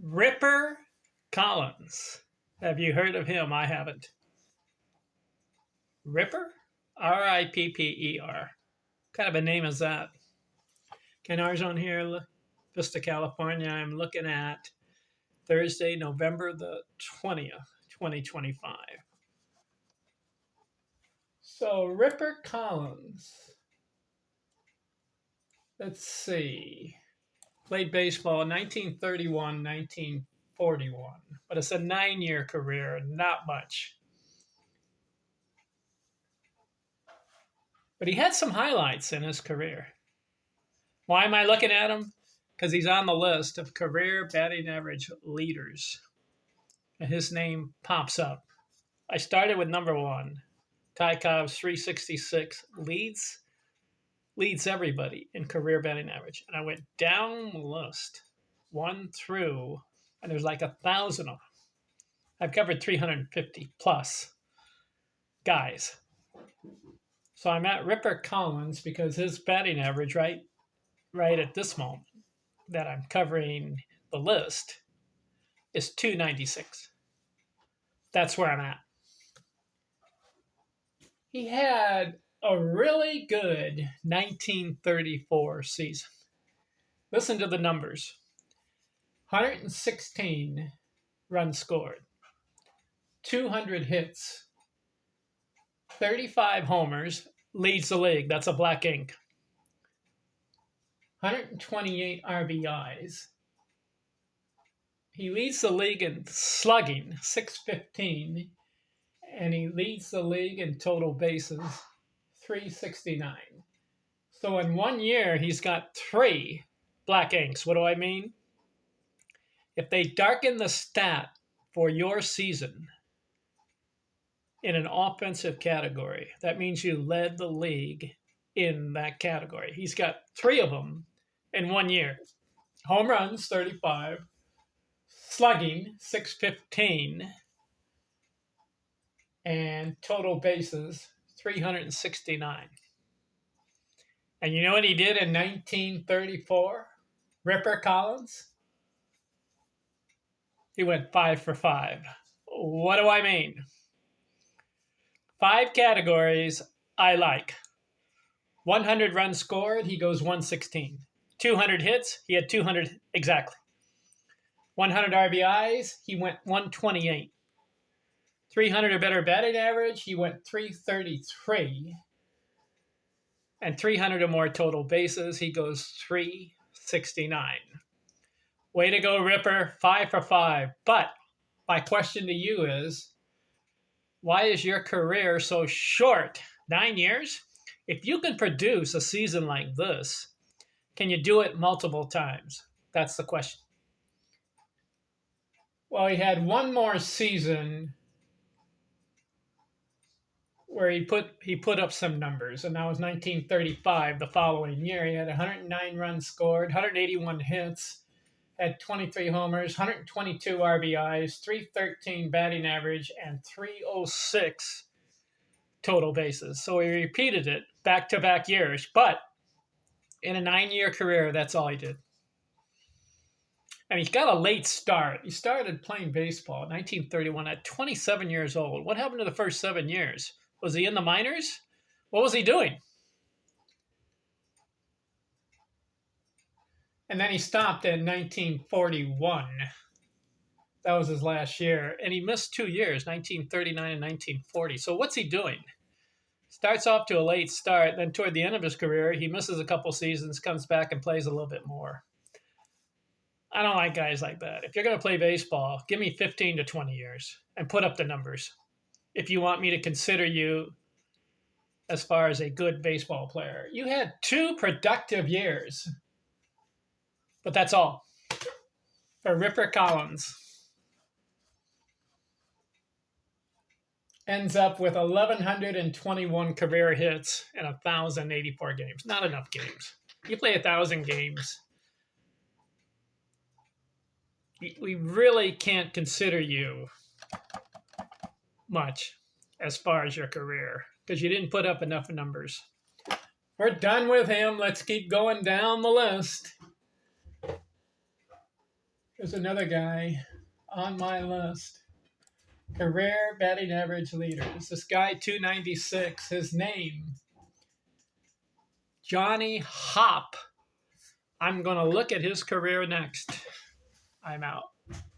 Ripper Collins. Have you heard of him? I haven't. Ripper? Ripper. What kind of a name is that? Can on here, Vista, California. I'm looking at Thursday, November the 20th, 2025. So, Ripper Collins. Let's see. Played baseball 1931, 1941. But it's a 9-year career, not much. But he had some highlights in his career. Why am I looking at him? Because he's on the list of career batting average leaders. And his name pops up. I started with number one. Ty Cobb's 366 leads everybody in career batting average. And I went down the list, one through, and there's like 1,000 of them. I've covered 350 plus guys. So I'm at Ripper Collins because his batting average, right at this moment that I'm covering the list, is 296. That's where I'm at. He had a really good 1934 season. Listen to the numbers. 116 runs scored, 200 hits, 35 homers, leads the league. That's a black ink. 128 RBIs. He leads the league in slugging, 615, and he leads the league in total bases, 369. So in 1 year, he's got 3 black inks. What do I mean? If they darken the stat for your season in an offensive category, that means you led the league in that category. He's got 3 of them in 1 year. Home runs, 35. Slugging, 615. And total bases, 369. And you know what he did in 1934? Ripper Collins? He went 5 for 5. What do I mean? 5 categories I like. 100 runs scored, he goes 116. 200 hits, he had 200 exactly. 100 RBIs, he went 128. 300 or better batting average, he went 333. And 300 or more total bases, he goes 369. Way to go, Ripper, 5 for 5. But my question to you is, why is your career so short? 9 years? If you can produce a season like this, can you do it multiple times? That's the question. Well, he had one more season where he put up some numbers, and that was 1935, the following year. He had 109 runs scored, 181 hits, had 23 homers, 122 RBIs, 313 batting average, and 306 total bases. So he repeated it back-to-back years, but in a 9-year career, that's all he did. And he got a late start. He started playing baseball in 1931 at 27 years old. What happened to the first 7 years? Was he in the minors? What was he doing? And then he stopped in 1941. That was his last year. And he missed 2 years, 1939 and 1940. So what's he doing? Starts off to a late start. Then toward the end of his career, he misses a couple seasons, comes back and plays a little bit more. I don't like guys like that. If you're going to play baseball, give me 15 to 20 years and put up the numbers if you want me to consider you as far as a good baseball player. You had 2 productive years, but that's all for Ripper Collins. Ends up with 1,121 career hits and 1,084 games. Not enough games. You play 1,000 games, we really can't consider you much as far as your career because you didn't put up enough numbers. We're done with him. Let's keep going down the list. There's another guy on my list. Career batting average leaders. This guy, 296. His name, Johnny Hop. I'm going to look at his career next. I'm out.